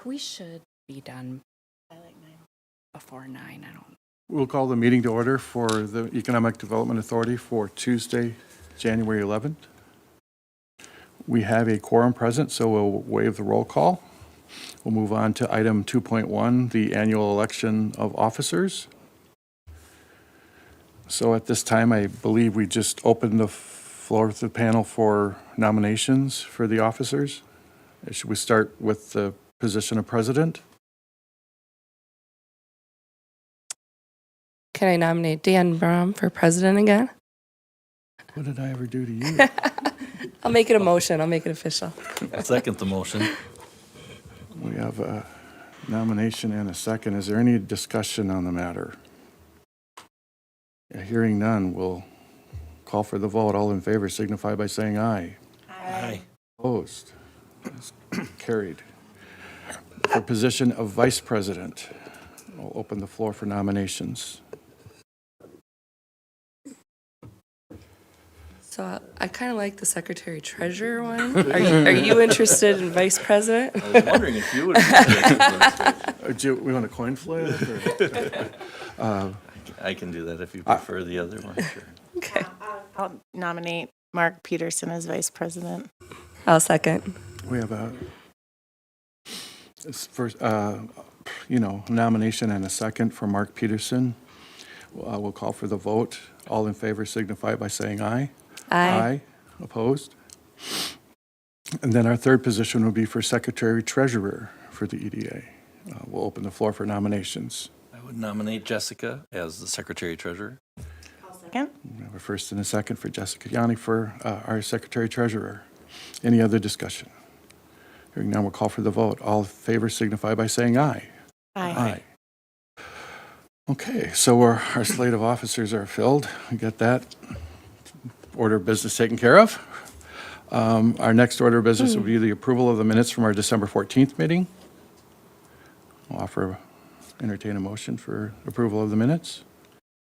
We should be done before 9. I don't. We'll call the meeting to order for the Economic Development Authority for Tuesday, January 11th. We have a quorum present, so we'll waive the roll call. We'll move on to item 2.1, the annual election of officers. So at this time, I believe we just opened the floor to the panel for nominations for the officers. Should we start with the position of president? Can I nominate Dan Brom for president again? What did I ever do to you? I'll make it a motion. I'll make it official. I'll second the motion. We have a nomination and a second. Is there any discussion on the matter? Hearing none, we'll call for the vote. All in favor signify by saying aye. Aye. Opposed? That's carried. For position of vice president, I'll open the floor for nominations. So I kind of like the secretary treasurer one. Are you interested in vice president? I was wondering if you would. Do we want a coin flip? Or? I can do that if you prefer the other one. Sure. Okay. I'll nominate Mark Peterson as vice president. I'll second. We have a first, nomination and a second for Mark Peterson. We'll call for the vote. All in favor signify by saying aye. Aye. Opposed? And then our third position will be for secretary treasurer for the EDA. We'll open the floor for nominations. I would nominate Jessica as the secretary treasurer. I'll second. We have a first and a second for Jessica Yanni for our secretary treasurer. Any other discussion? Hearing none, we'll call for the vote. All in favor signify by saying aye. Aye. Okay, so our slate of officers are filled. We got that order of business taken care of. Our next order of business will be the approval of the minutes from our December 14th meeting. I'll entertain a motion for approval of the minutes.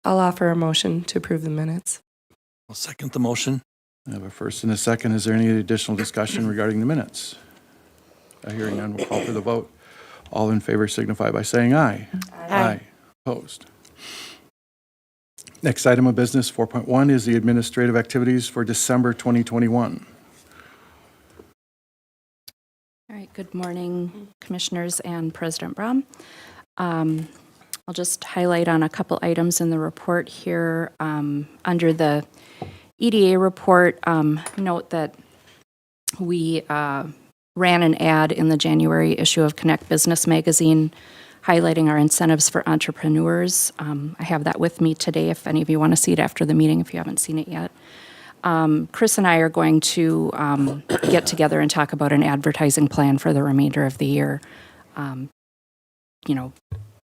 I'll offer a motion to approve the minutes. I'll second the motion. I have a first and a second. Is there any additional discussion regarding the minutes? Hearing none, we'll call for the vote. All in favor signify by saying aye. Aye. Opposed? Next item of business, 4.1, is the administrative activities for December 2021. All right, good morning, Commissioners and President Brom. I'll just highlight on a couple items in the report here. Under the EDA report, note that we ran an ad in the January issue of Connect Business Magazine highlighting our incentives for entrepreneurs. I have that with me today if any of you want to see it after the meeting if you haven't seen it yet. Chris and I are going to get together and talk about an advertising plan for the remainder of the year.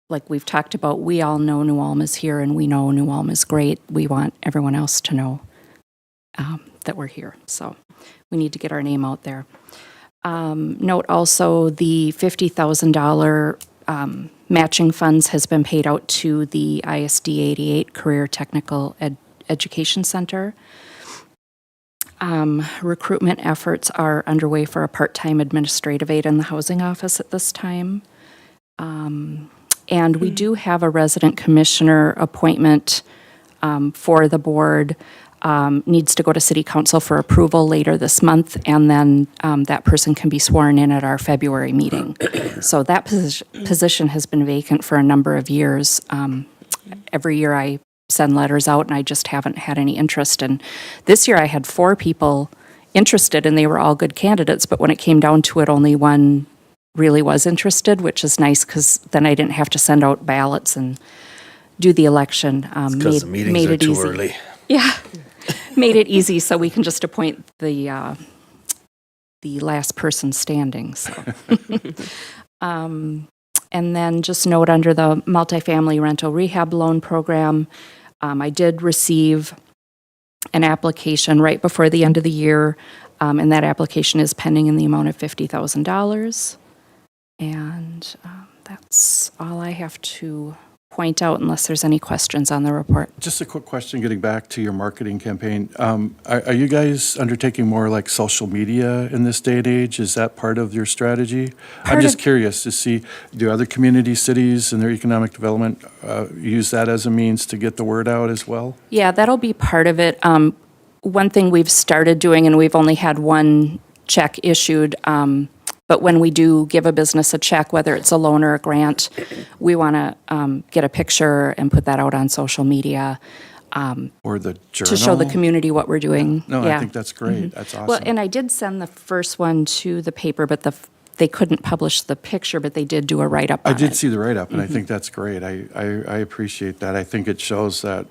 Like we've talked about, we all know New Ulm is here and we know New Ulm is great. We want everyone else to know that we're here. So we need to get our name out there. Note also the $50,000 matching funds has been paid out to the ISD 88 Career Technical Education Center. Recruitment efforts are underway for a part-time administrative aide in the housing office at this time. And we do have a resident commissioner appointment for the board. Needs to go to City Council for approval later this month, and then that person can be sworn in at our February meeting. So that position has been vacant for a number of years. Every year I send letters out, and I just haven't had any interest. And this year I had 4 people interested, and they were all good candidates, but when it came down to it, only one really was interested, which is nice because then I didn't have to send out ballots and do the election. Because the meetings are too early. Yeah, made it easy so we can just appoint the last person standing. So, and then just note under the multifamily rental rehab loan program, I did receive an application right before the end of the year, and that application is pending in the amount of $50,000. And that's all I have to point out unless there's any questions on the report. Just a quick question, getting back to your marketing campaign. Are you guys undertaking more like social media in this day and age? Is that part of your strategy? I'm Part just of- curious to see, do other community cities and their economic development use that as a means to get the word out as well? Yeah, that'll be part of it. One thing we've started doing, and we've only had one check issued, but when we do give a business a check, whether it's a loan or a grant, we want to get a picture and put that out on social media Or the journal? to show the community what we're doing. No, Yeah. I think that's great. That's awesome. Well, and I did send the first one to the paper, but they couldn't publish the picture, but they did do a write-up on I it. did see the write-up, and I think that's great. I appreciate that. I think it shows that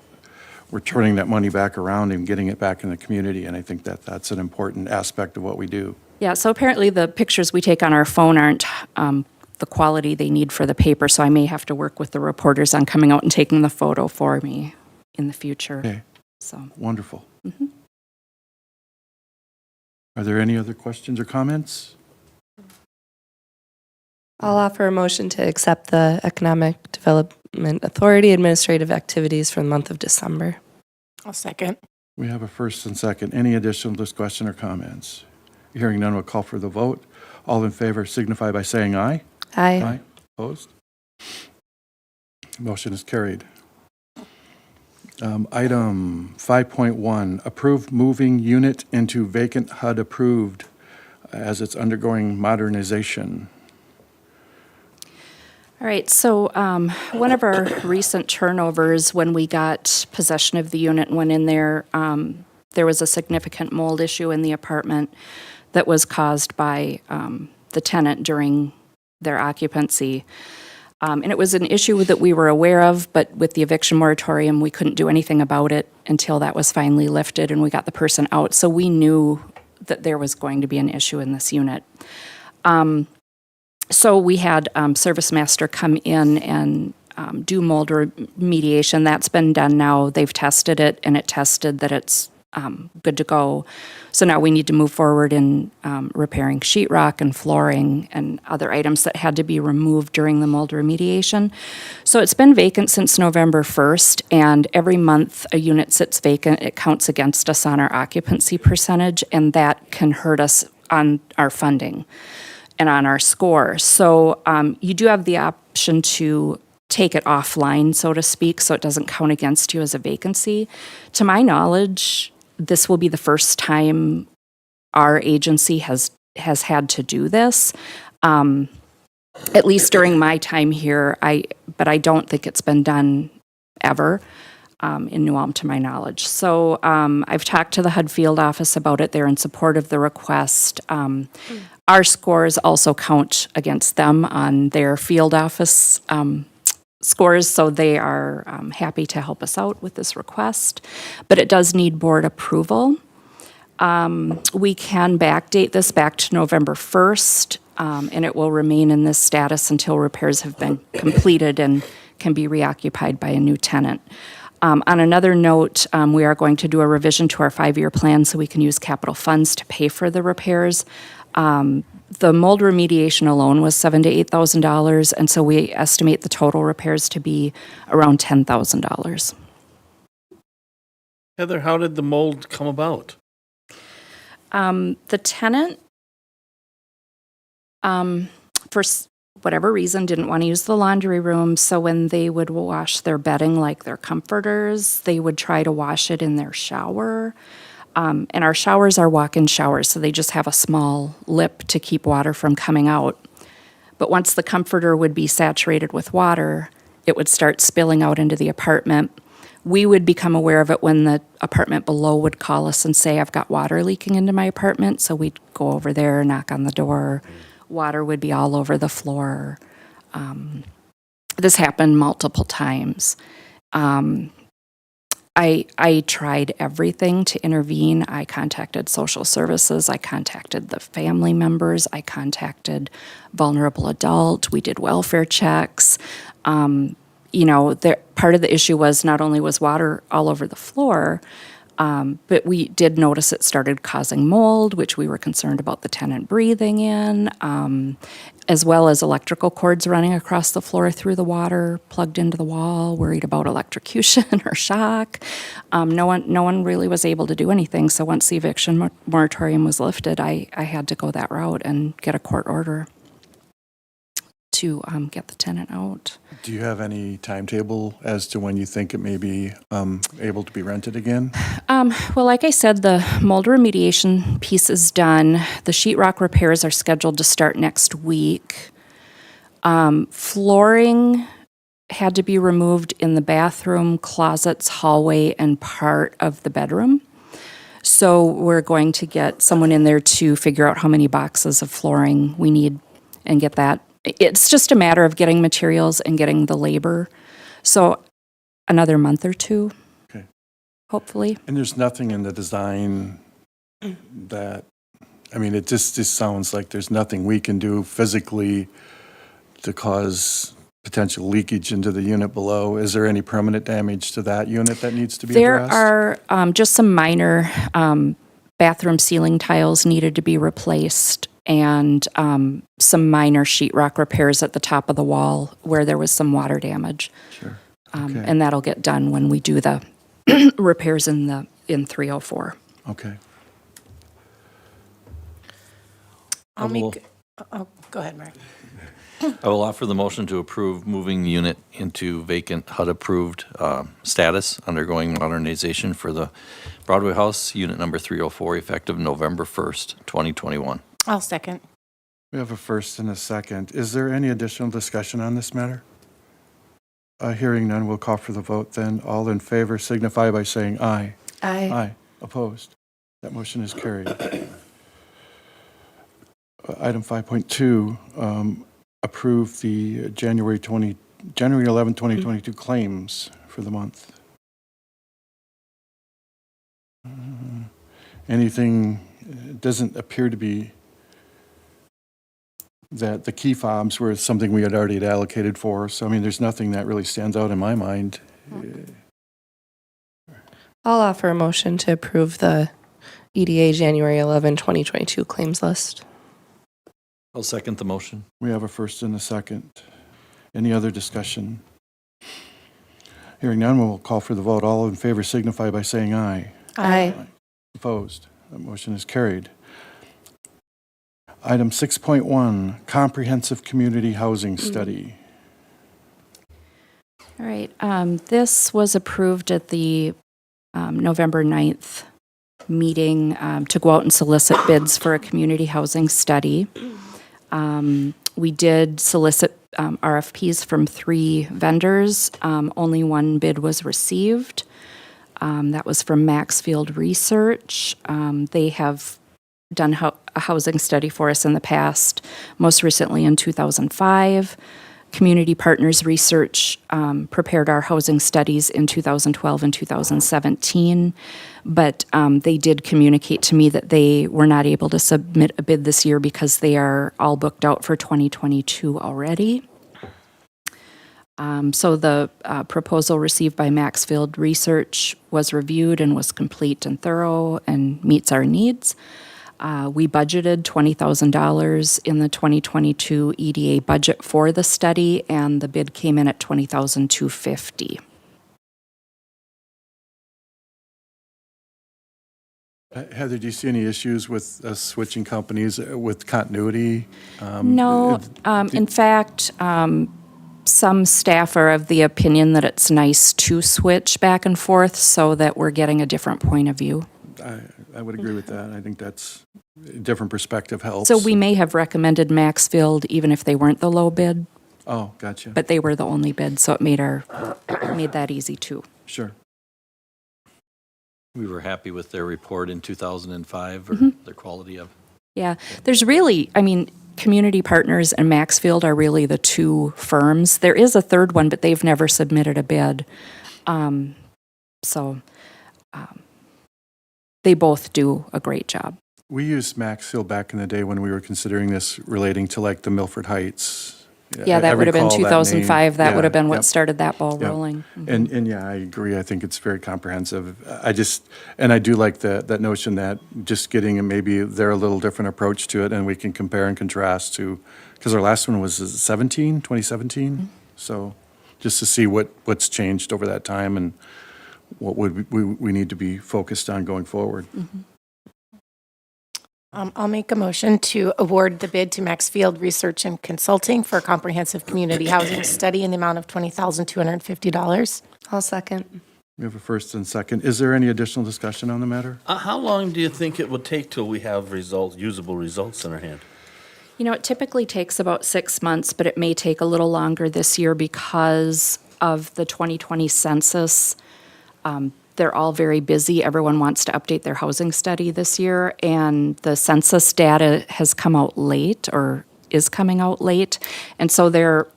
we're turning that money back around and getting it back in the community, and I think that that's an important aspect of what we do. Yeah, so apparently the pictures we take on our phone aren't the quality they need for the paper, so I may have to work with the reporters on coming out and taking the photo for me in the future. Okay, So, wonderful. Are there any other questions or comments? I'll offer a motion to accept the Economic Development Authority administrative activities for the month of December. I'll second. We have a first and second. Any additional discussion or comments? Hearing none, we'll call for the vote. All in favor signify by saying aye. Aye. Opposed? Motion is carried. Item 5.1, approve moving unit into vacant HUD approved as it's undergoing modernization. all right, so one of our recent turnovers, when we got possession of the unit and went in there, there was a significant mold issue in the apartment that was caused by the tenant during their occupancy. And it was an issue that we were aware of, but with the eviction moratorium, we couldn't do anything about it until that was finally lifted and we got the person out. So we knew that there was going to be an issue in this unit. So we had Service Master come in and do mold remediation. That's been done now. They've tested it, and it tested that it's good to go. So now we need to move forward in repairing sheetrock and flooring and other items that had to be removed during the mold remediation. So it's been vacant since November 1st, and every month a unit sits vacant, it counts against us on our occupancy percentage, and that can hurt us on our funding and on our score. So you do have the option to take it offline, so to speak, so it doesn't count against you as a vacancy. To my knowledge, this will be the first time our agency has had to do this. At least during my time here, but I don't think it's been done ever in New Ulm, to my knowledge. So I've talked to the HUD field office about it. They're in support of the request. Our scores also count against them on their field office scores, so they are happy to help us out with this request. But it does need board approval. We can backdate this back to November 1st, and it will remain in this status until repairs have been completed and can be reoccupied by a new tenant. On another note, we are going to do a revision to our 5-year plan so we can use capital funds to pay for the repairs. The mold remediation alone was $7,000 to $8,000, and so we estimate the total repairs to be around $10,000. Heather, how did the mold come about? The tenant, for whatever reason, didn't want to use the laundry room, so when they would wash their bedding, like their comforters, they would try to wash it in their shower. And our showers are walk-in showers, so they just have a small lip to keep water from coming out. But once the comforter would be saturated with water, it would start spilling out into the apartment. We would become aware of it when the apartment below would call us and say, I've got water leaking into my apartment. So we'd go over there, knock on the door. Water would be all over the floor. This happened multiple times. I tried everything to intervene. I contacted social services. I contacted the family members. I contacted vulnerable adult. We did welfare checks. Part of the issue was not only was water all over the floor, But we did notice it started causing mold, which we were concerned about the tenant breathing in, as well as electrical cords running across the floor through the water, plugged into the wall, worried about electrocution or shock. No one really was able to do anything. So once the eviction moratorium was lifted, I had to go that route and get a court order to get the tenant out. Do you have any timetable as to when you think it may be able to be rented again? Well, like I said, the mold remediation piece is done. The sheetrock repairs are scheduled to start next week. Flooring had to be removed in the bathroom, closets, hallway, and part of the bedroom. So we're going to get someone in there to figure out how many boxes of flooring we need and get that. It's just a matter of getting materials and getting the labor. So another month or two, Okay. hopefully. And there's nothing in the design that, I mean, it just sounds like there's nothing we can do physically to cause potential leakage into the unit below. Is there any permanent damage to that unit that needs to be There addressed? are just some minor bathroom ceiling tiles needed to be replaced, and some minor sheetrock repairs at the top of the wall where there was some water damage. Sure. Okay. And that'll get done when we do the repairs in 304. Okay. I'll will- make, oh, go ahead, Mark. I will offer the motion to approve moving the unit into vacant HUD-approved status, undergoing modernization for the Broadway House, unit number 304, effective November 1st, 2021. I'll second. We have a first and a second. Is there any additional discussion on this matter? Hearing none, we'll call for the vote then. All in favor signify by saying aye. Aye. Aye. Opposed? That motion is carried. Item 5.2, approve the January 11, 2022 claims for the month. Anything, it doesn't appear to be that the key fobs were something we had already allocated for. So, I mean, there's nothing that really stands out in my mind. I'll offer a motion to approve the EDA January 11, 2022 claims list. I'll second the motion. We have a first and a second. Any other discussion? Hearing none, we'll call for the vote. All in favor signify by saying aye. Aye. Opposed? That motion is carried. Item 6.1, comprehensive community housing study. All right. This was approved at the November 9th meeting to go out and solicit bids for a community housing study. We did solicit RFPs from 3 vendors. Only one bid was received. That was from Maxfield Research. They have done a housing study for us in the past, most recently in 2005. Community Partners Research prepared our housing studies in 2012 and 2017, but they did communicate to me that they were not able to submit a bid this year because they are all booked out for 2022 already. So the proposal received by Maxfield Research was reviewed and was complete and thorough and meets our needs. We budgeted $20,000 in the 2022 EDA budget for the study, and the bid came in at $20,250. Heather, do you see any issues with switching companies with continuity? No, in fact, some staff are of the opinion that it's nice to switch back and forth so that we're getting a different point of view. I would agree with that. I think that's a different perspective helps. So we may have recommended Maxfield even if they weren't the low bid, Oh, gotcha. but they were the only bid, so it made that easy too. Sure. We were happy with their report in 2005, or their quality of. Yeah, there's really, Community Partners and Maxfield are really the 2 firms. There is a third one, but they've never submitted a bid. They both do a great job. We used Maxfield back in the day when we were considering this relating to like the Milford Heights Yeah, that would have been recall that name. 2005. That would have Yeah, been what yep, started that ball yep. rolling. And yeah, I agree. I think it's very comprehensive. And I do like that notion that just getting maybe they're a little different approach to it, and we can compare and contrast to, because our last one was 2017? So just to see what's changed over that time and what would we need to be focused on going forward. I'll make a motion to award the bid to Maxfield Research and Consulting for a comprehensive community housing study in the amount of $20,250. I'll second. We have a first and second. Is there any additional discussion on the matter? How long do you think it would take till we have usable results in our hand? You know, it typically takes about 6 months, but it may take a little longer this year because of the 2020 census. They're all very busy. Everyone wants to update their housing study this year, and the census data has come out late or is coming out late. And so they're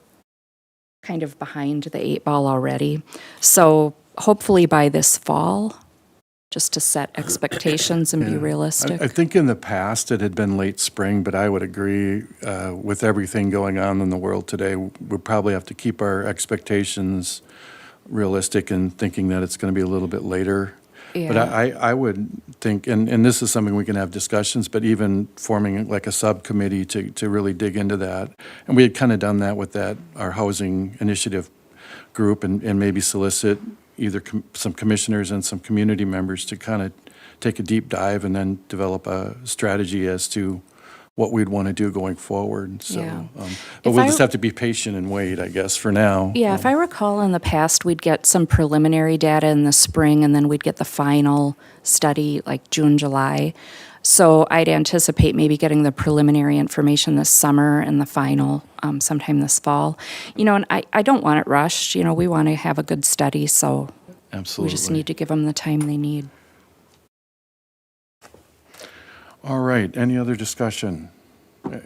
kind of behind the 8 ball already. So hopefully by this fall, just to set expectations and be realistic. I think in the past it had been late spring, but I would agree with everything going on in the world today, we probably have to keep our expectations realistic and thinking that it's going to be a little bit later. But Yeah. I would think, and this is something we can have discussions, but even forming like a subcommittee to really dig into that. And we had kind of done that with our housing initiative group and maybe solicit either some commissioners and some community members to kind of take a deep dive and then develop a strategy as to what we'd want to do going forward. So, Yeah. but If we'll I- just have to be patient and wait, I guess, for now. Yeah, if I recall in the past, we'd get some preliminary data in the spring, and then we'd get the final study like June, July. So I'd anticipate maybe getting the preliminary information this summer and the final sometime this fall. You know, and I don't want it rushed. You know, we want to have a good study, so Absolutely. we just need to give them the time they need. All right, any other discussion?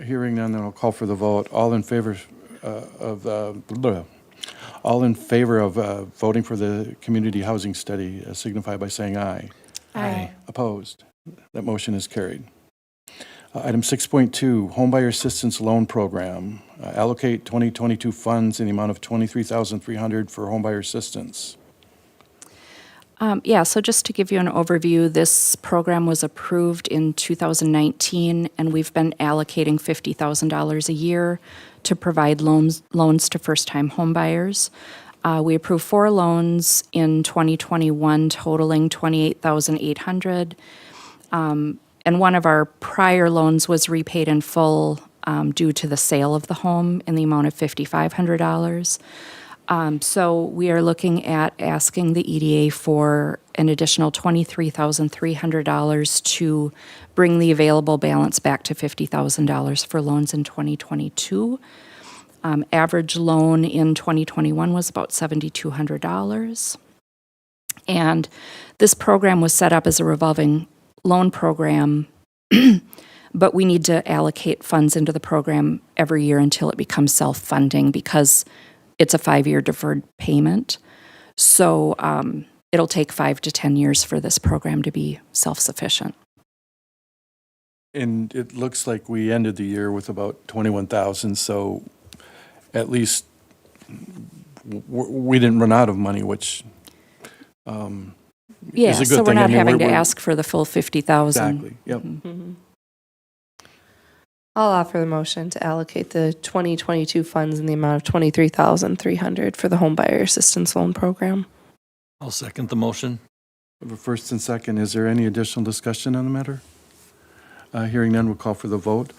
Hearing none, then I'll call for the vote. All in favor of voting for the community housing study signify by saying aye. Aye. Opposed? That motion is carried. Item 6.2, Homebuyer Assistance Loan Program. Allocate 2022 funds in the amount of $23,300 for homebuyer assistance. Yeah, so just to give you an overview, this program was approved in 2019, and we've been allocating $50,000 a year to provide loans to first-time homebuyers. We approved 4 loans in 2021 totaling $28,800. And one of our prior loans was repaid in full due to the sale of the home in the amount of $5,500. So we are looking at asking the EDA for an additional $23,300 to bring the available balance back to $50,000 for loans in 2022. Average loan in 2021 was about $7,200. And this program was set up as a revolving loan program, but we need to allocate funds into the program every year until it becomes self-funding because it's a 5-year deferred payment. So it'll take 5 to 10 years for this program to be self-sufficient. And it looks like we ended the year with about 21,000, so at least we didn't run out of money, which Yeah, is a good so we're thing. I not mean, having to we're- ask for the full 50,000. Exactly, yep. I'll offer the motion to allocate the 2022 funds in the amount of $23,300 for the homebuyer assistance loan program. I'll second the motion. We have a first and second. Is there any additional discussion on the matter? Hearing none, we'll call for the vote.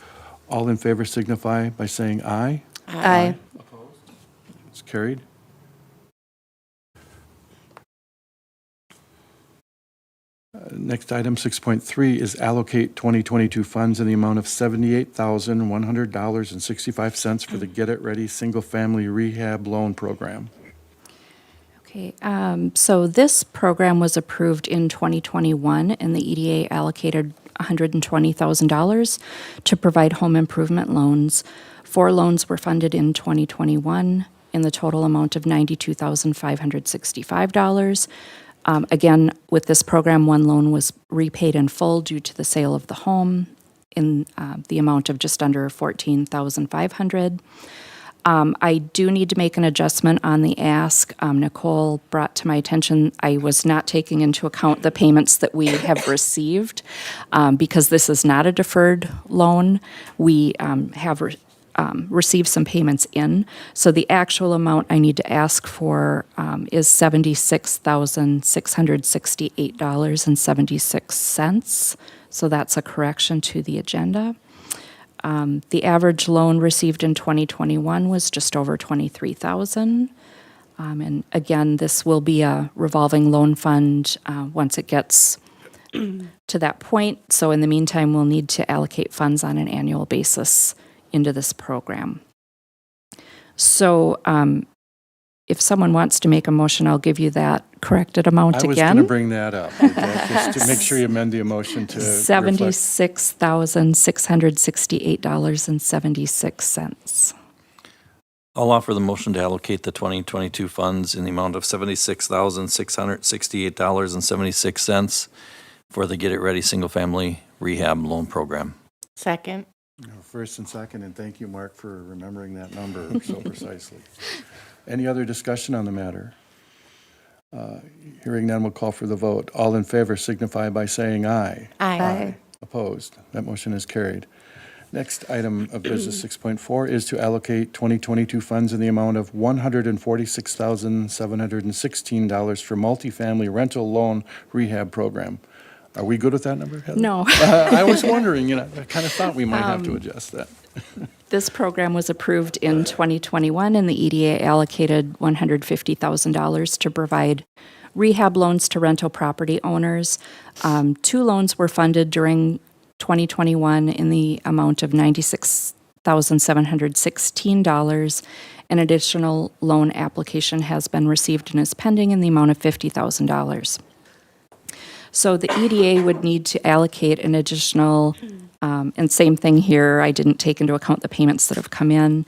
All in favor signify by saying aye. Aye. It's carried. Next item, 6.3, is allocate 2022 funds in the amount of $78,100.65 for the Get It Ready Single Family Rehab Loan Program. Okay, so this program was approved in 2021, and the EDA allocated $120,000 to provide home improvement loans. 4 loans were funded in 2021 in the total amount of $92,565. Again, with this program, 1 loan was repaid in full due to the sale of the home in the amount of just under $14,500. I do need to make an adjustment on the ask. Nicole brought to my attention, I was not taking into account the payments that we have received, because this is not a deferred loan. We have received some payments in. So the actual amount I need to ask for is $76,668.76. So that's a correction to the agenda. The average loan received in 2021 was just over $23,000. And again, this will be a revolving loan fund once it gets to that point. So in the meantime, we'll need to allocate funds on an annual basis into this program. So if someone wants to make a motion, I'll give you that corrected amount I was again. going to bring that up, just to make sure you amend the motion to reflect. $76,668.76. I'll offer the motion to allocate the 2022 funds in the amount of $76,668.76 for the Get It Ready Single Family Rehab Loan Program. Second. First and second, and thank you, Mark, for remembering that number so precisely. Any other discussion on the matter? Hearing none, we'll call for the vote. All in favor signify by saying aye. Aye. Opposed? That motion is carried. Next item of business, 6.4, is to allocate 2022 funds in the amount of $146,716 for multifamily rental loan rehab program. Are we good with that number, Heather? No. I was wondering, I kind of thought we might have to adjust that. This program was approved in 2021, and the EDA allocated $150,000 to provide rehab loans to rental property owners. 2 loans were funded during 2021 in the amount of $96,716. An additional loan application has been received and is pending in the amount of $50,000. So the EDA would need to allocate an additional, and same thing here, I didn't take into account the payments that have come in,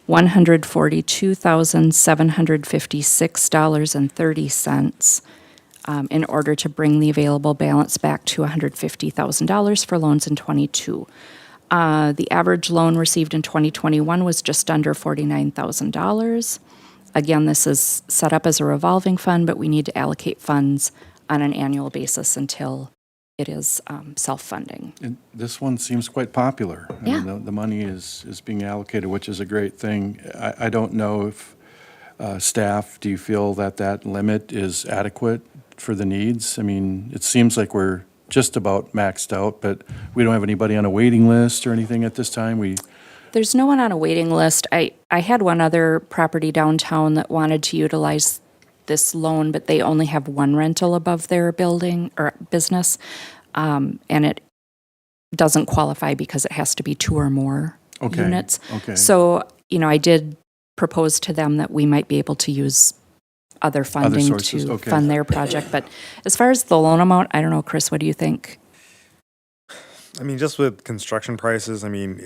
$142,756.30 in order to bring the available balance back to $150,000 for loans in '22. The average loan received in 2021 was just under $49,000. Again, this is set up as a revolving fund, but we need to allocate funds on an annual basis until it is self-funding. And this one seems quite popular. I mean, Yeah. the money is being allocated, which is a great thing. I don't know if staff, do you feel that that limit is adequate for the needs? I mean, it seems like we're just about maxed out, but we don't have anybody on a waiting list or anything at this time. There's no one on a waiting list. I had one other property downtown that wanted to utilize this loan, but they only have one rental above their building or business, and it doesn't qualify because it has to be 2 or more units. Okay. So, I did propose to them that we might be able to use other funding sources, to okay. fund their project. But as far as the loan amount, I don't know, Chris, what do you think? I mean, just with construction prices, I mean,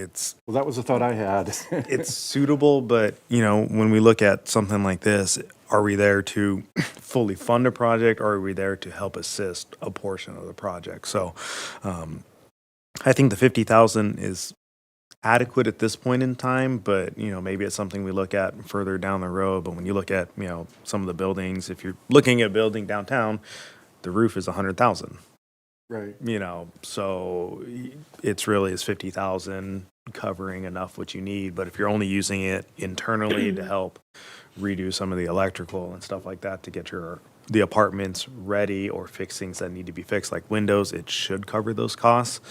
Well, that was the thought I had. it's suitable, but when we look at something like this, are we there to fully fund a project, or are we there to help assist a portion of the project? So, I think the 50,000 is adequate at this point in time, but maybe it's something we look at further down the road. But when you look at some of the buildings, if you're looking at building downtown, the roof is 100,000. Right. So it's really is 50,000 covering enough what you need. But if you're only using it internally to help redo some of the electrical and stuff like that to get the apartments ready or fix things that need to be fixed, like windows, it should cover those costs,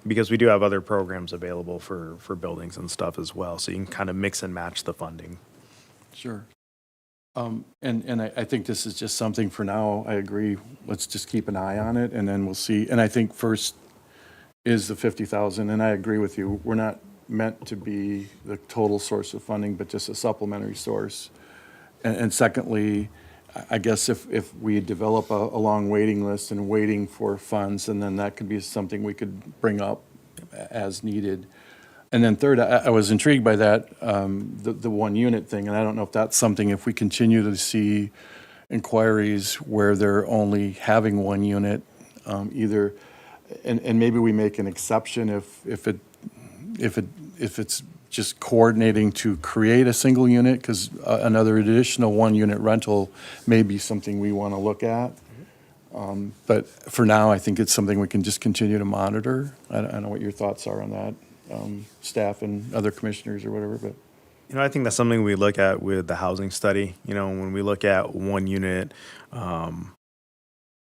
because we do have other programs available for buildings and stuff as well. So you can kind of mix and match the funding. Sure. And I think this is just something for now. I agree. Let's just keep an eye on it, and then we'll see. And I think first is the 50,000, and I agree with you. We're not meant to be the total source of funding, but just a supplementary source. And secondly, I guess if we develop a long waiting list and waiting for funds, and then that could be something we could bring up as needed. And then third, I was intrigued by that, the one unit thing, and I don't know if that's something, if we continue to see inquiries where they're only having one unit, either, and maybe we make an exception if it's just coordinating to create a single unit, because another additional one-unit rental may be something we want to look at. But for now, I think it's something we can just continue to monitor. I don't know what your thoughts are on that, staff and other commissioners or whatever, but. I think that's something we look at with the housing study. When we look at one unit,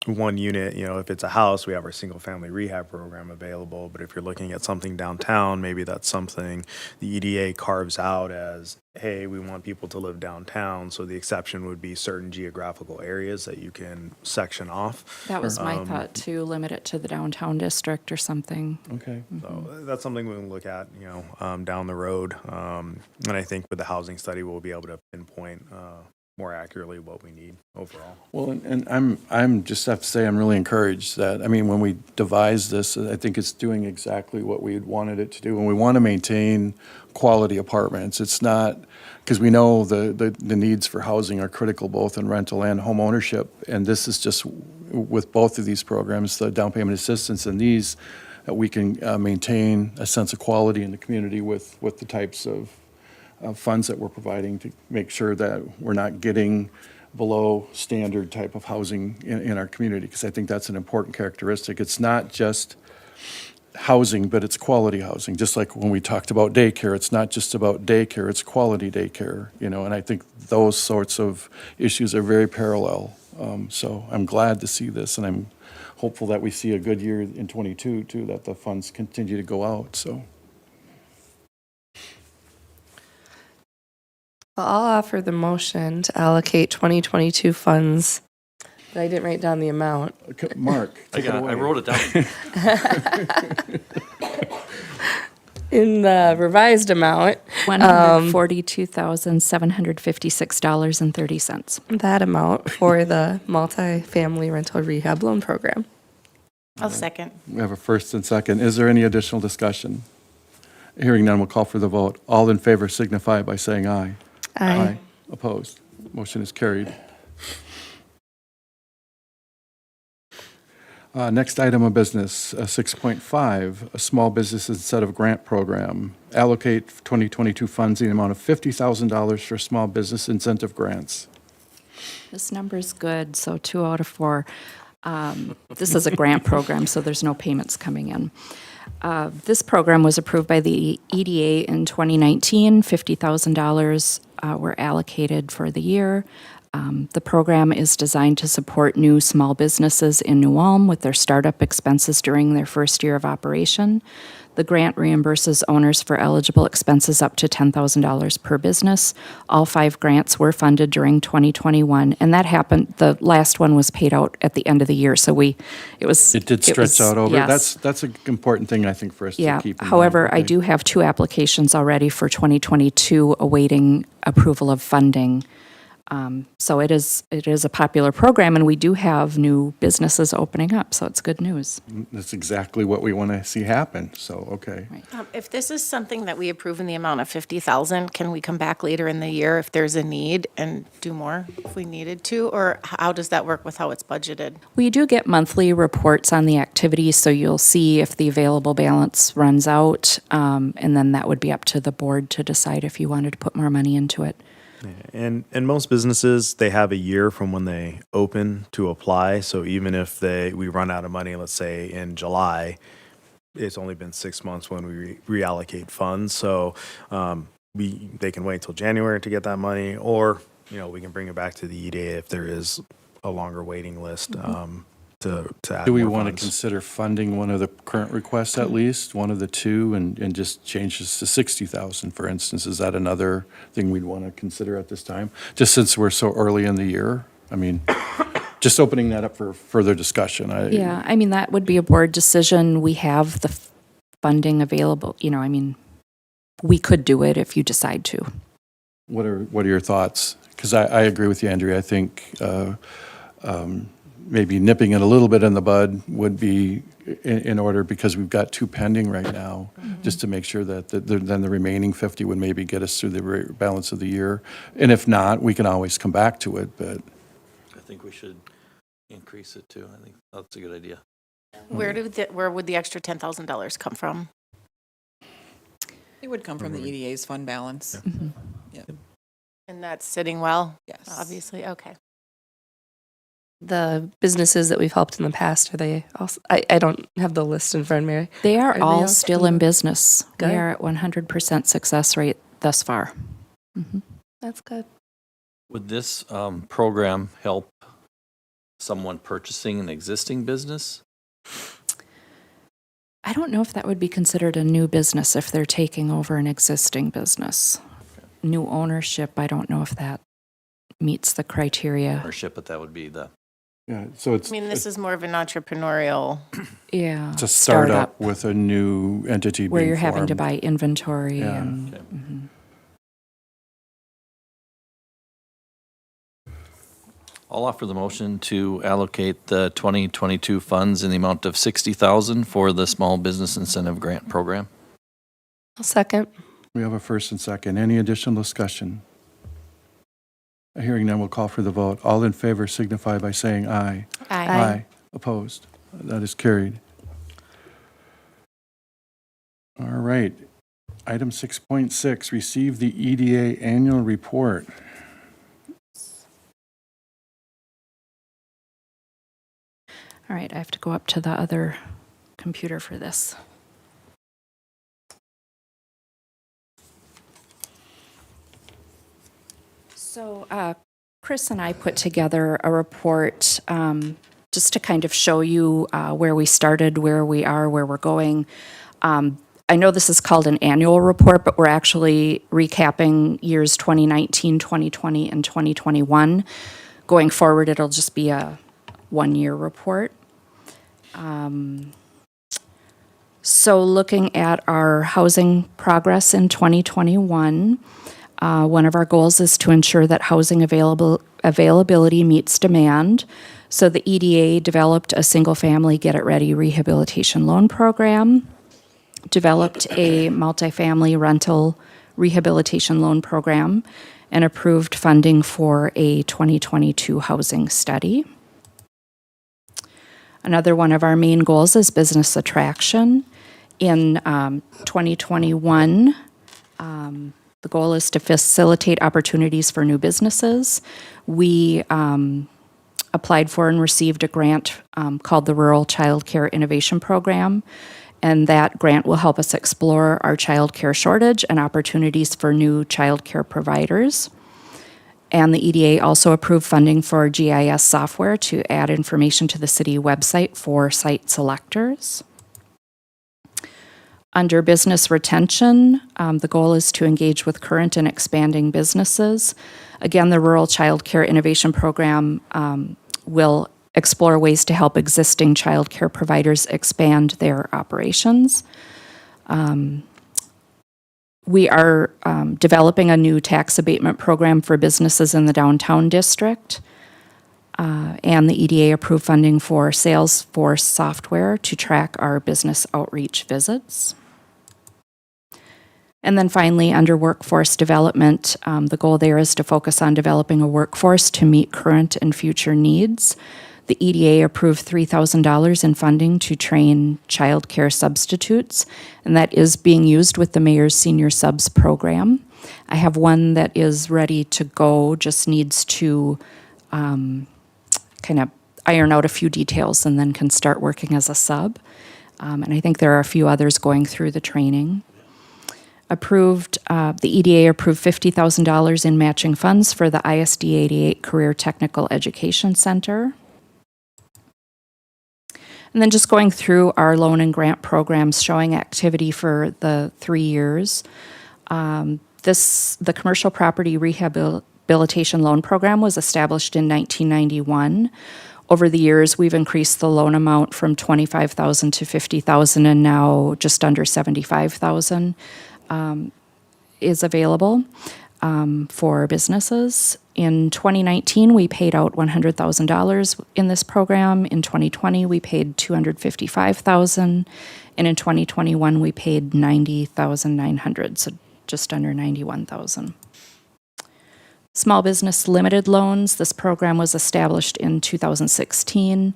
if it's a house, we have our single family rehab program available. But if you're looking at something downtown, maybe that's something the EDA carves out as, hey, we want people to live downtown. So the exception would be certain geographical areas that you can section off. That was my thought, to limit it to the downtown district or something. Okay. So that's something we can look at, down the road. And I think with the housing study, we'll be able to pinpoint more accurately what we need overall. Well, and I'm just have to say, I'm really encouraged that, when we devised this, I think it's doing exactly what we wanted it to do. And we want to maintain quality apartments. It's not, because we know the needs for housing are critical both in rental and home ownership. And this is just, with both of these programs, the down payment assistance and these, that we can maintain a sense of quality in the community with the types of funds that we're providing to make sure that we're not getting below standard type of housing in our community, because I think that's an important characteristic. It's not just housing, but it's quality housing. Just like when we talked about daycare, it's not just about daycare, it's quality daycare, and I think those sorts of issues are very parallel. So I'm glad to see this, and I'm hopeful that we see a good year in '22 too, that the funds continue to go out, so. Well, I'll offer the motion to allocate 2022 funds, but I didn't write down the amount. Okay, Mark, take it away. I wrote it down. In the revised amount, $142,756.30. that amount for the multi-family rental rehab loan program. I'll second. We have a first and second. Is there any additional discussion? Hearing none, we'll call for the vote. All in favor signify by saying aye. Aye. Opposed? Motion is carried. Next item of business, 6.5, a small business incentive grant program. Allocate 2022 funds in the amount of $50,000 for small business incentive grants. This number's good, so 2 out of 4. This is a grant program, so there's no payments coming in. This program was approved by the EDA in 2019. $50,000 were allocated for the year. The program is designed to support new small businesses in New Ulm with their startup expenses during their first year of operation. The grant reimburses owners for eligible expenses up to $10,000 per business. All 5 grants were funded during 2021, and that happened, the last one was paid out at the end of the year, so it It stretch out over. yes. That's an important thing, I think, for us to Yeah, keep in mind. however, I Okay. do have 2 applications already for 2022 awaiting approval of funding. So it is a popular program, and we do have new businesses opening up, so it's good news. That's exactly what we want to see happen, so, okay. If this is something that we approve in the amount of 50,000, can we come back later in the year if there's a need and do more if we needed to? Or how does that work with how it's budgeted? We do get monthly reports on the activities, so you'll see if the available balance runs out, and then that would be up to the board to decide if you wanted to put more money into it. And most businesses, they have a year from when they open to apply. So even if we run out of money, let's say in July, it's only been 6 months when we reallocate funds. So they can wait till January to get that money, or we can bring it back to the EDA if there is a longer waiting list to add Do we more want to funds. consider funding one of the current requests at least, one of the 2, and just change this to 60,000, for instance? Is that another thing we'd want to consider at this time? Just since we're so early in the year? Just opening that up for further discussion. Yeah, that would be a board decision. We have the funding available, we could do it if you decide to. What are your thoughts? Because I agree with you, Andrea. I think maybe nipping it a little bit in the bud would be in order, because we've got 2 pending right now, just to make sure that then the remaining 50 would maybe get us through the balance of the year. And if not, we can always come back to it, but. I think we should increase it too. I think that's a good idea. Where would the extra $10,000 come from? It would come from the EDA's fund balance. Yep. And that's sitting well? Yes. Obviously, okay. The businesses that we've helped in the past, are they also, I don't have the list in front of me. They are they all all still still in in- business. We Good. are at 100% success rate thus far. That's good. Would this program help someone purchasing an existing business? I don't know if that would be considered a new business if they're taking over an existing business. New ownership, I don't know if that meets the criteria. Ownership, but that would be the, Yeah, so it's I mean, this is more of an entrepreneurial, Yeah. a startup with a new entity being where you're having to formed. buy inventory Yeah. and Okay. I'll offer the motion to allocate the 2022 funds in the amount of $60,000 for the Small Business Incentive Grant Program. I'll second. We have a first and second. Any additional discussion? Hearing none, we'll call for the vote. All in favor signify by saying aye. Aye. Opposed? That is carried. All right. Item 6.6, receive the EDA annual report. all right, I have to go up to the other computer for this. So Chris and I put together a report just to kind of show you where we started, where we are, where we're going. I know this is called an annual report, but we're actually recapping years 2019, 2020, and 2021. Going forward, it'll just be a one-year report. So looking at our housing progress in 2021, one of our goals is to ensure that housing availability meets demand. So the EDA developed a single-family get-it-ready rehabilitation loan program, developed a multifamily rental rehabilitation loan program, and approved funding for a 2022 housing study. Another one of our main goals is business attraction. In 2021, the goal is to facilitate opportunities for new businesses. We applied for and received a grant called the Rural Child Care Innovation Program, and that grant will help us explore our child care shortage and opportunities for new child care providers. And the EDA also approved funding for GIS software to add information to the city website for site selectors. Under business retention, the goal is to engage with current and expanding businesses. Again, the Rural Child Care Innovation Program will explore ways to help existing child care providers expand their operations. We are developing a new tax abatement program for businesses in the downtown district. And the EDA approved funding for Salesforce software to track our business outreach visits. And then finally, under workforce development, the goal there is to focus on developing a workforce to meet current and future needs. The EDA approved $3,000 in funding to train child care substitutes, and that is being used with the Mayor's Senior Subs program. I have one that is ready to go, just needs to kind of iron out a few details and then can start working as a sub. And I think there are a few others going through the training. The EDA approved $50,000 in matching funds for the ISD 88 Career Technical Education Center. And then just going through our loan and grant programs showing activity for the 3 years. The Commercial Property Rehabilitation Loan Program was established in 1991. Over the years, we've increased the loan amount from $25,000 to $50,000, and now just under $75,000 is available for businesses. In 2019, we paid out $100,000 in this program. In 2020, we paid $255,000, and in 2021, we paid $90,900, so just under $91,000. Small Business Limited Loans, this program was established in 2016.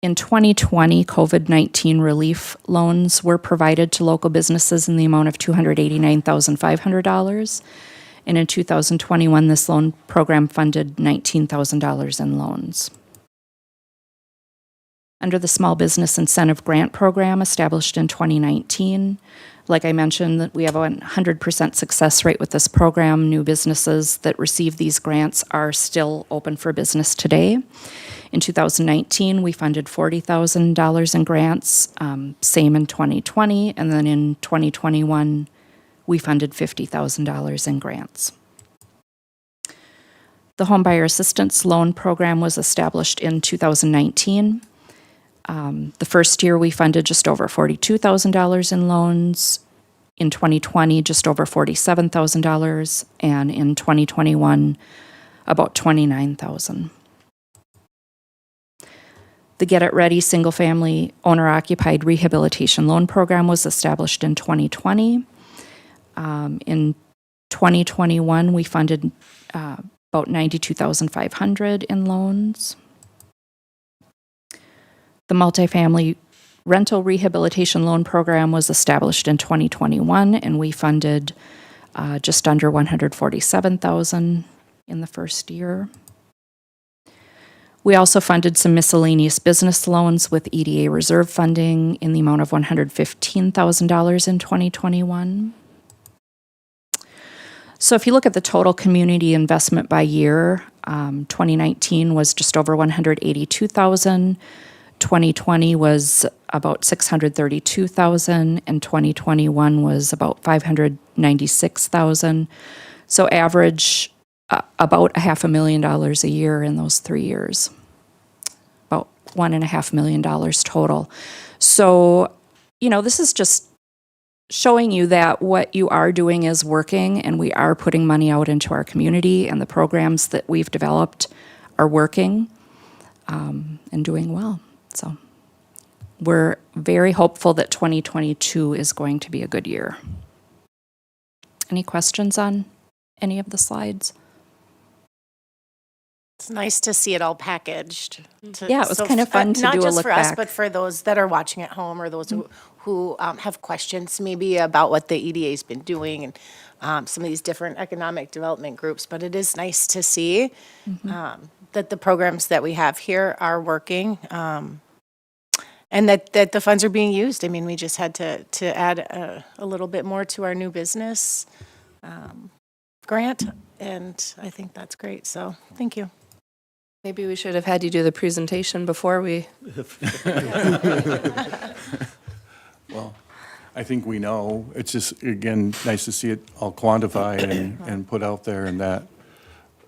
In 2020, COVID-19 relief loans were provided to local businesses in the amount of $289,500. And in 2021, this loan program funded $19,000 in loans. Under the Small Business Incentive Grant Program established in 2019, like I mentioned, that we have a 100% success rate with this program. New businesses that receive these grants are still open for business today. In 2019, we funded $40,000 in grants, same in 2020, and then in 2021, we funded $50,000 in grants. The Homebuyer Assistance Loan Program was established in 2019. The first year, we funded just over $42,000 in loans. In 2020, just over $47,000, and in 2021, about $29,000. The Get It Ready Single-Family Owner-Occupied Rehabilitation Loan Program was established in 2020. In 2021, we funded about $92,500 in loans. The Multifamily Rental Rehabilitation Loan Program was established in 2021, and we funded just under $147,000 in the first year. We also funded some miscellaneous business loans with EDA reserve funding in the amount of $115,000 in 2021. So if you look at the total community investment by year, 2019 was just over $182,000. 2020 was about $632,000, and 2021 was about $596,000. So average about $500,000 a year in those 3 years, about $1.5 million total. So, this is just showing you that what you are doing is working, and we are putting money out into our community, and the programs that we've developed are working and doing well. So we're very hopeful that 2022 is going to be a good year. Any questions on any of the slides? It's nice to see it all packaged. Yeah, it was kind of fun to do a Not just look for us, back. but for those that are watching at home or those who have questions maybe about what the EDA's been doing and some of these different economic development groups. But it is nice to see that the programs that we have here are working and that the funds are being used. I mean, we just had to add a little bit more to our new business grant, and I think that's great. So thank you. Maybe we should have had you do the presentation before we. Well, I think we know. It's just, again, nice to see it all quantified and put out there, and that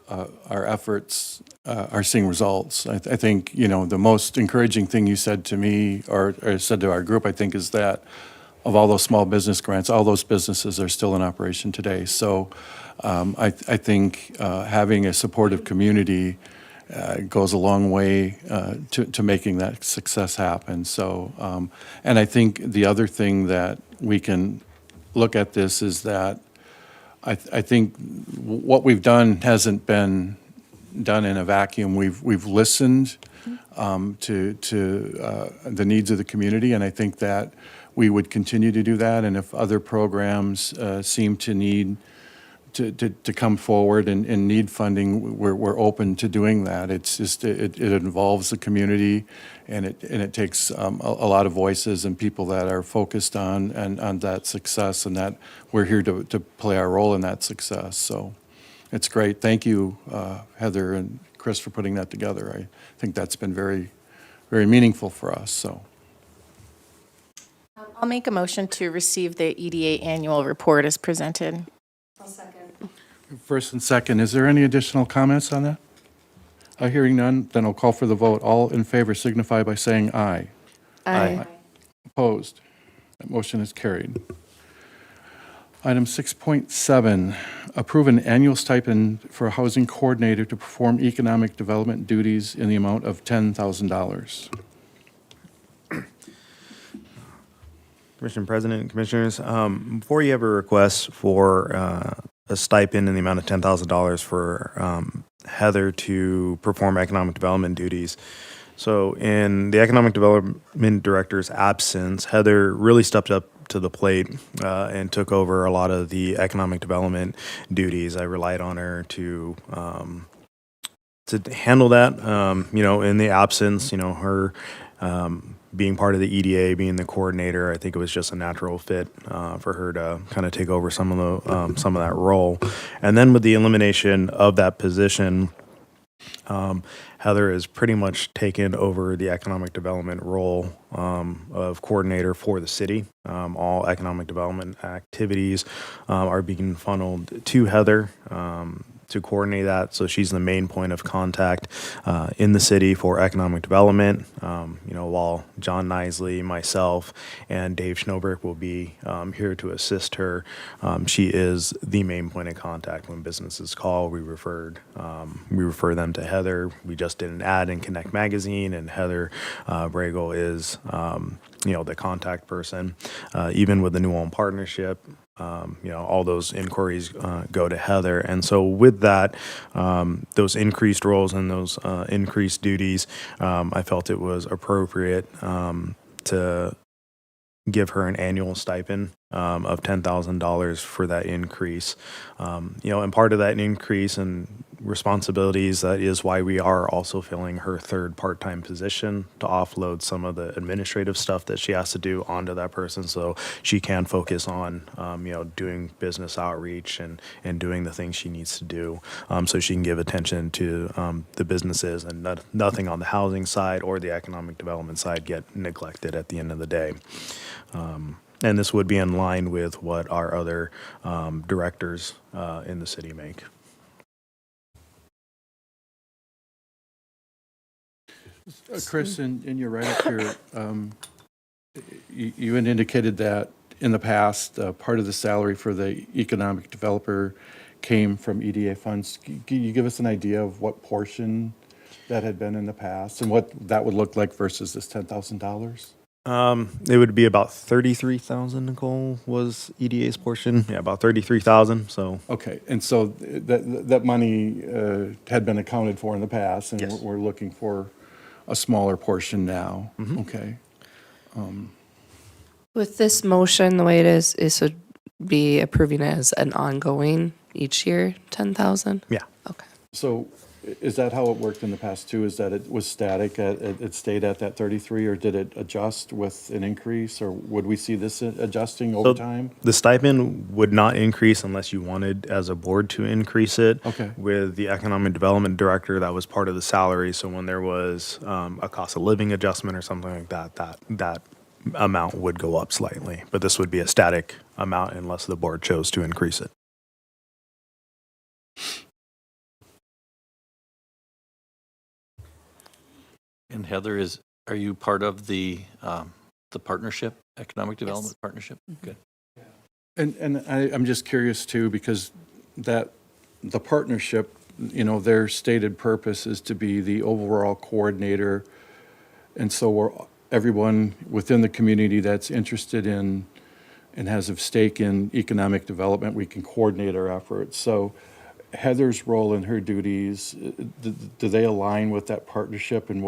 our efforts are seeing results. I think, the most encouraging thing you said to me or said to our group, I think, is that of all those small business grants, all those businesses are still in operation today. So I think having a supportive community goes a long way to making that success happen. So, and I think the other thing that we can look at this is that I think what we've done hasn't been done in a vacuum. We've listened to the needs of the community, and I think that we would continue to do that. And if other programs seem to need to come forward and need funding, we're open to doing that. It's just it involves the community, and it takes a lot of voices and people that are focused on that success, and that we're here to play our role in that success. So it's great. Thank you, Heather and Chris, for putting that together. I think that's been very, very meaningful for us. So I'll make a motion to receive the EDA annual report as presented. first and second, is there any additional comments on that? Hearing none, then I'll call for the vote. All in favor signify by saying aye. Aye. Opposed? That motion is carried. Item 6.7, approve an annual stipend for a housing coordinator to perform economic development duties in the amount of $10,000. Commissioner President and Commissioners, before you have a request for a stipend in the amount of $10,000 for Heather to perform economic development duties, So in the economic development director's absence, Heather really stepped up to the plate and took over a lot of the economic development duties. I relied on her to handle that. In the absence, her being part of the EDA, being the coordinator, I think it was just a natural fit for her to kind of take over some of that role. And then with the elimination of that position, Heather has pretty much taken over the economic development role of coordinator for the city. All economic development activities are being funneled to Heather to coordinate that. So she's the main point of contact in the city for economic development. While John Nisley, myself, and Dave Schnobrick will be here to assist her, she is the main point of contact when businesses call. We refer them to Heather. We just did an ad in Connect Magazine, and Heather Bregel is the contact person. Even with the New Ulm partnership, all those inquiries go to Heather. And so with that, those increased roles and those increased duties, I felt it was appropriate to give her an annual stipend of $10,000 for that increase. And part of that increase in responsibilities, that is why we are also filling her third part-time position to offload some of the administrative stuff that she has to do onto that person, so she can focus on, doing business outreach and doing the things she needs to do, so she can give attention to the businesses, and nothing on the housing side or the economic development side get neglected at the end of the day. And this would be in line with what our other directors in the city make. Chris, in your write-up here, you had indicated that in the past, part of the salary for the economic developer came from EDA funds. Can you give us an idea of what portion that had been in the past and what that would look like versus this $10,000? It would be about 33,000. Nicole, was EDA's portion. Yeah, about 33,000. So Okay, and so that money had been accounted for in the past, and Yes. we're looking for a smaller portion now. Okay. With this motion, the way it is would be approving it as an ongoing each year, 10,000? yeah. Okay. So is that how it worked in the past too? Is that it was static, it stayed at that 33, or did it adjust with an increase, or would we see this adjusting over time? The stipend would not increase unless you wanted as a board to increase it. Okay. With the economic development director, that was part of the salary. So when there was a cost of living adjustment or something like that amount would go up slightly. But this would be a static amount unless the board chose to increase it. And Heather, are you part of the partnership, economic development partnership? Good. And I'm just curious too, because the partnership, their stated purpose is to be the overall coordinator. And so everyone within the community that's interested in and has a stake in economic development, we can coordinate our efforts. So Heather's role and her duties, do they align with that partnership and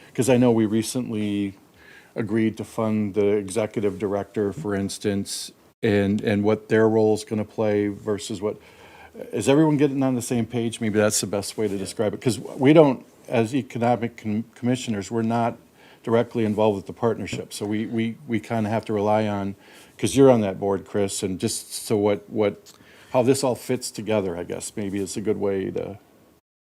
because I know we recently agreed to fund the executive director, for instance, and what their role is going to play versus is everyone getting on the same page? Maybe that's the best way to describe it, because we don't, as economic commissioners, we're not directly involved with the partnership, so we kind of have to rely on, because you're on that board, Chris, and just so how this all fits together, I guess, maybe is a good way to.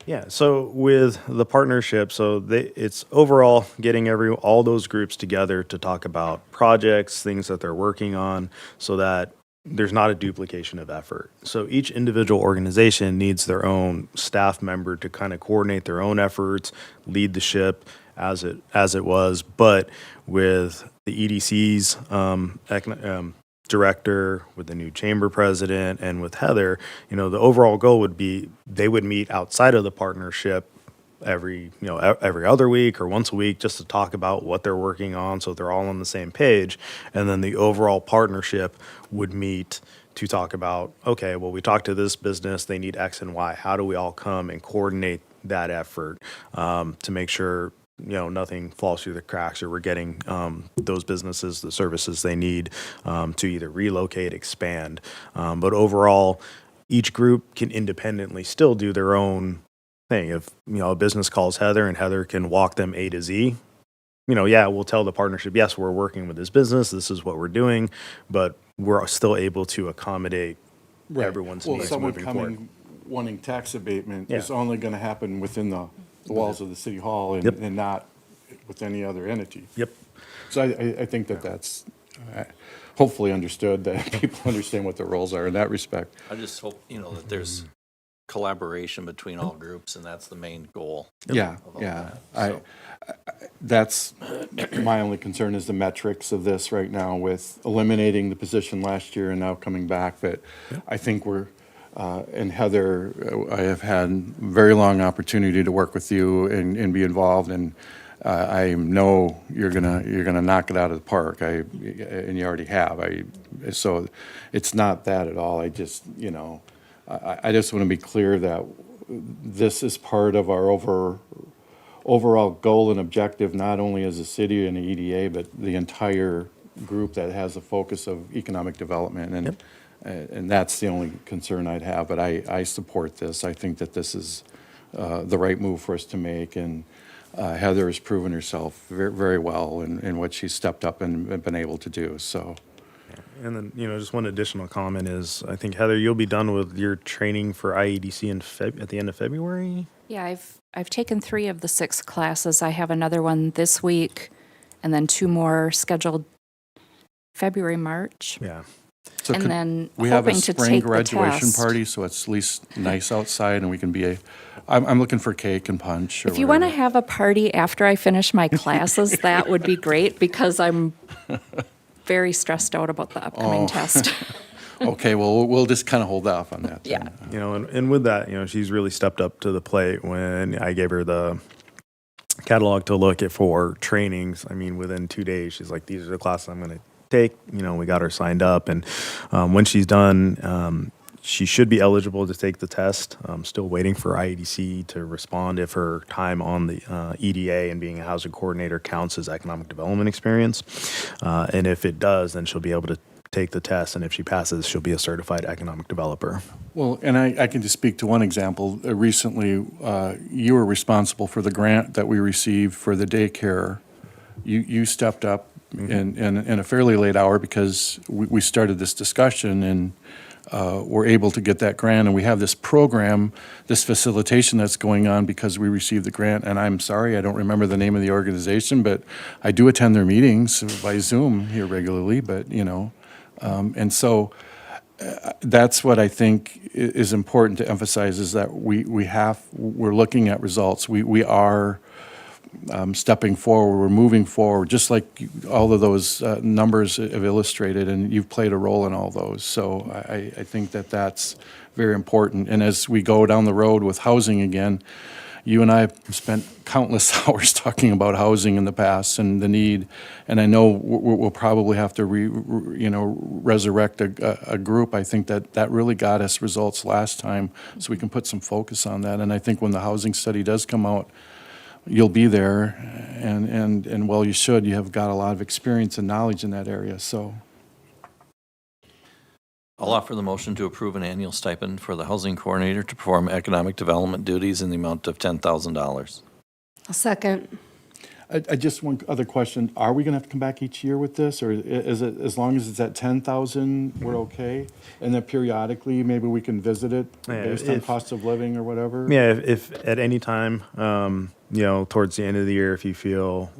Yeah, so with the partnership, it's overall getting all those groups together to talk about projects, things that they're working on, so that there's not a duplication of effort. So each individual organization needs their own staff member to kind of coordinate their own efforts, lead the ship as it was. But with the EDC's director, with the new chamber president, and with Heather, the overall goal would be they would meet outside of the partnership every other week or once a week, just to talk about what they're working on, so they're all on the same page. And then the overall partnership would meet to talk about, okay, well, we talked to this business, they need X and Y. How do we all come and coordinate that effort to make sure nothing falls through the cracks, or we're getting those businesses the services they need to either relocate, expand. But overall, each group can independently still do their own thing. If a business calls Heather and Heather can walk them A to Z, we'll tell the partnership, yes, we're working with this business, this is what we're doing, but we're still able to accommodate everyone's Well, needs someone moving forward. coming wanting tax abatement Yeah. is only going to happen within the walls of the city hall and, Yep. and not with any other entity. Yep. So I think that's hopefully understood, that people understand what their roles are in that respect. I just hope, that there's collaboration between all groups, and that's the main goal. Yeah, of all yeah. that. That's my only concern is the metrics of this right now with eliminating the position last year and now coming back. But I think and Heather, I have had very long opportunity to work with you and be involved, and I know you're gonna knock it out of the park. And you already have. So it's not that at all. I just I just want to be clear that this is part of our overall goal and objective, not only as a city and the EDA, but the entire group that has a focus of economic development. And that's the only concern I'd have. But I support this. I think that this is the right move for us to make. And Heather has proven herself very, very well in what she's stepped up and been able to do. So. And then, just one additional comment is, I think, Heather, you'll be done with your training for IEDC at the end of February? Yeah, I've taken 3 of the 6 classes. I have another one this week, and then 2 more scheduled February, March. Yeah. So And could then we have a hoping to spring take the graduation test. party, so it's at least nice outside and we can be I'm looking for cake and punch or If you want to whatever. have a party after I finish my classes, that would be great, because I'm very stressed out about the upcoming test. Okay, well, we'll just kind of hold off on that then. Yeah. And with that, she's really stepped up to the plate when I gave her the catalog to look at for trainings. I mean, within 2 days, she's like, these are the classes I'm going to take. We got her signed up. And when she's done, she should be eligible to take the test. I'm still waiting for IEDC to respond if her time on the EDA and being a housing coordinator counts as economic development experience. And if it does, then she'll be able to take the test. And if she passes, she'll be a certified economic developer. Well, and I can just speak to one example. Recently, you were responsible for the grant that we received for the daycare. You stepped up in a fairly late hour because we started this discussion and we're able to get that grant. And we have this program, this facilitation that's going on because we received the grant. And I'm sorry, I don't remember the name of the organization, but I do attend their meetings by Zoom here regularly. But, and so that's what I think is important to emphasize, is that we're looking at results. We are stepping forward, we're moving forward, just like all of those numbers have illustrated, and you've played a role in all those. So I think that that's very important. And as we go down the road with housing again, you and I have spent countless hours talking about housing in the past and the need. And I know we'll probably have to resurrect a group. I think that really got us results last time, so we can put some focus on that. And I think when the housing study does come out, you'll be there, and well, you should. You have got a lot of experience and knowledge in that area, so. I'll offer the motion to approve an annual stipend for the housing coordinator to perform economic development duties in the amount of $10,000. I'll second. I just one other question. Are we gonna have to come back each year with this, or is it, as long as it's at 10,000, we're okay? And then periodically, maybe we can visit it Yeah, based on if- cost of living or whatever? Yeah, if at any time, towards the end of the year, if you feel,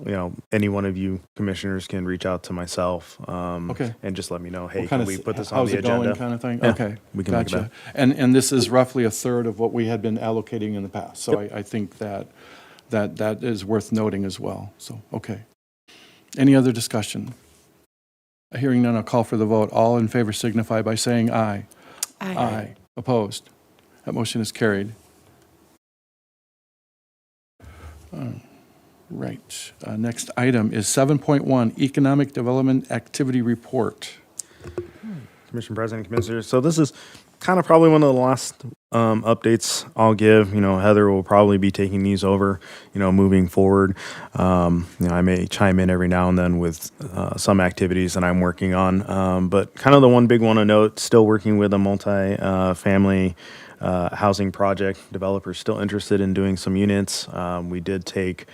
any one of you commissioners can reach out to myself. Okay. And just let me know, hey, What can kind we of, put this on how's the it going agenda? kind of thing? Yeah, Okay, we can make it gotcha. back. And this is roughly a third of what we had been allocating in the past, so I think that is worth noting as well, so, okay. Any other discussion? Hearing none, I'll call for the vote. All in favor signify by saying aye. Aye. Opposed? That motion is carried. Right. Next item is 7.1, Economic Development Activity Report. Commission President, Commissioners. So this is kind of probably one of the last updates I'll give. Heather will probably be taking these over, moving forward. I may chime in every now and then with some activities that I'm working on. But kind of the one big one to note, still working with a multi-family housing project. Developers still interested in doing some units. We did take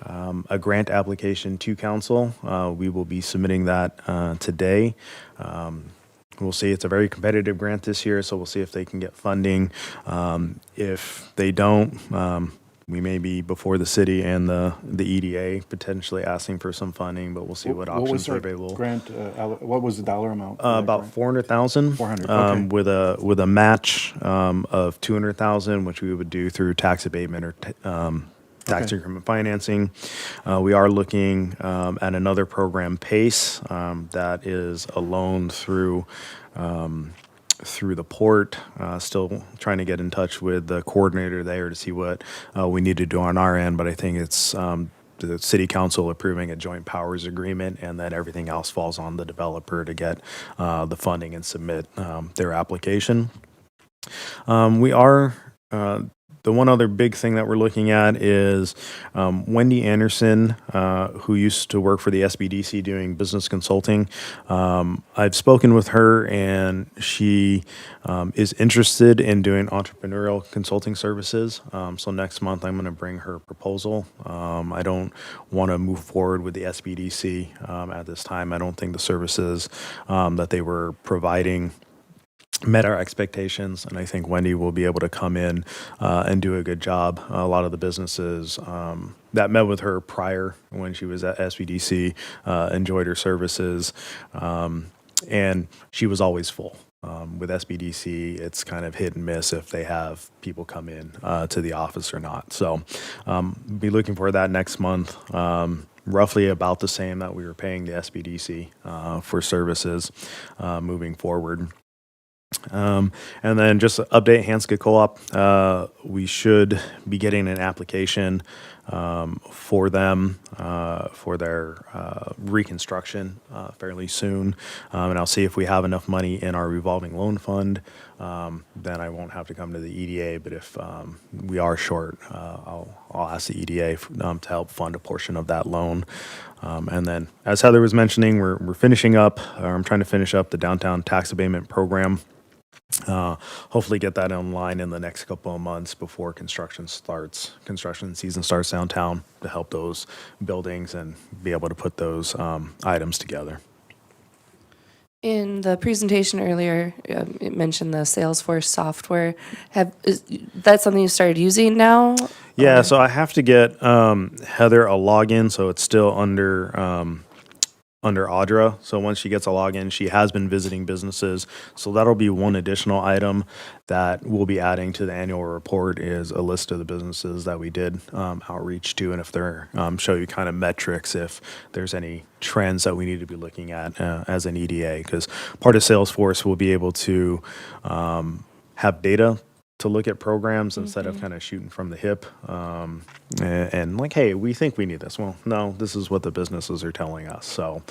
a grant application to council. We will be submitting that today. We'll see. It's a very competitive grant this year, so we'll see if they can get funding. If they don't, we may be before the city and the EDA potentially asking for some funding, but we'll see what options are available. Grant, what was the dollar amount? About 400,000. 400, okay. With a match of 200,000, which we would do through tax abatement or tax Okay. increment financing. We are looking at another program, PACE, that is a loan through the port. Still trying to get in touch with the coordinator there to see what we need to do on our end, but I think it's the city council approving a joint powers agreement, and then everything else falls on the developer to get the funding and submit their application. We are the one other big thing that we're looking at is Wendy Anderson, who used to work for the SBDC doing business consulting. I've spoken with her, and she is interested in doing entrepreneurial consulting services. So next month, I'm going to bring her proposal. I don't want to move forward with the SBDC at this time. I don't think the services that they were providing met our expectations, and I think Wendy will be able to come in and do a good job. A lot of the businesses that met with her prior when she was at SVDC enjoyed her services, and she was always full. With SBDC, it's kind of hit and miss if they have people come in to the office or not. So be looking for that next month. Roughly about the same that we were paying the SBDC for services moving forward. And then just to update Hanska Co-op, we should be getting an application for them for their reconstruction fairly soon. And I'll see if we have enough money in our revolving loan fund. Then I won't have to come to the EDA, but if we are short, I'll ask the EDA to help fund a portion of that loan. And then, as Heather was mentioning, we're finishing up, or I'm trying to finish up the downtown tax abatement program. Hopefully get that online in the next couple of months before construction season starts downtown, to help those buildings and be able to put those items together. In the presentation earlier, it mentioned the Salesforce software. Is that something you started using now? Yeah, so I have to get Heather a login, so it's still under Audra. So once she gets a login, she has been visiting businesses. So that'll be one additional item that we'll be adding to the annual report, is a list of the businesses that we did outreach to, and if they're show you kind of metrics, if there's any trends that we need to be looking at as an EDA, because part of Salesforce will be able to have data to look at programs instead of kind of shooting from the hip and like, hey, we think we need this. Well, no, this is what the businesses are telling us. So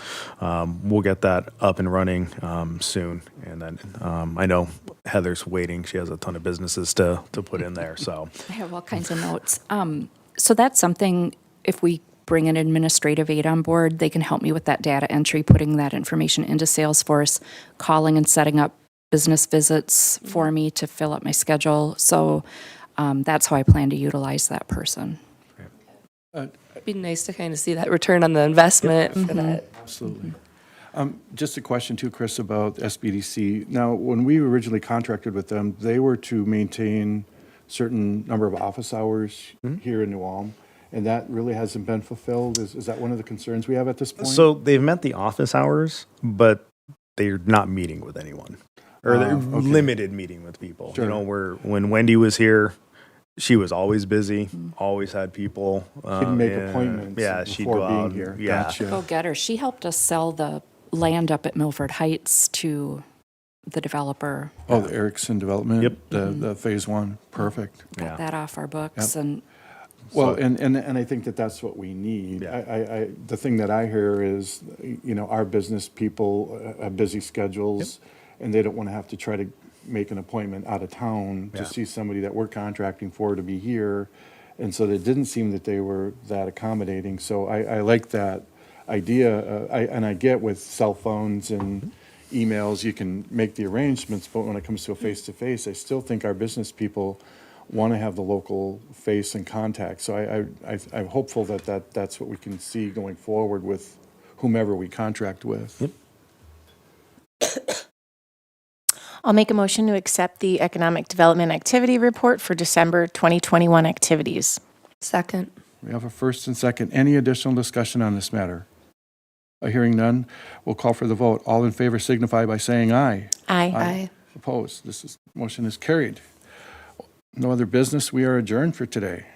we'll get that up and running soon. And then I know Heather's waiting. She has a ton of businesses to put in there. So I have all kinds of notes. So that's something, if we bring an administrative aide on board, they can help me with that data entry, putting that information into Salesforce, calling and setting up business visits for me to fill up my schedule. So that's how I plan to utilize that person. It'd be nice to kind of see that return on the investment for that. Absolutely. Just a question too, Chris, about SBDC. Now, when we originally contracted with them, they were to maintain certain number of office hours here in New Ulm, and that really hasn't been fulfilled. Is that one of the concerns we have at this point? So they've met the office hours, but they're not meeting with anyone, or they're okay. limited meeting with people. Sure. You know, when Wendy was here, she was always busy, always had people. She'd make and, appointments yeah, she'd before go being out. here. Yeah. Gotcha. Go get her. She helped us sell the land up at Milford Heights to the developer. Oh, the Erickson development? Yep. The phase one, perfect. Got Yeah. that off our books. Yep. And Well, and I think that that's what we need. Yeah. The thing that I hear is, you know, our business people have busy schedules, and they don't want to have to try to make an appointment out of town Yeah. to see somebody that we're contracting for to be here. And so it didn't seem that they were that accommodating. So I like that idea. And I get with cell phones and emails, you can make the arrangements, but when it comes to a face-to-face, I still think our business people want to have the local face and contact. So I'm hopeful that that's what we can see going forward with whomever we contract with. I'll make a motion to accept the Economic Development Activity Report for December 2021 activities. Second. We have a first and second. Any additional discussion on this matter? Hearing none, we'll call for the vote. All in favor signify by saying aye. Aye. Opposed? Motion is carried. No other business. We are adjourned for today.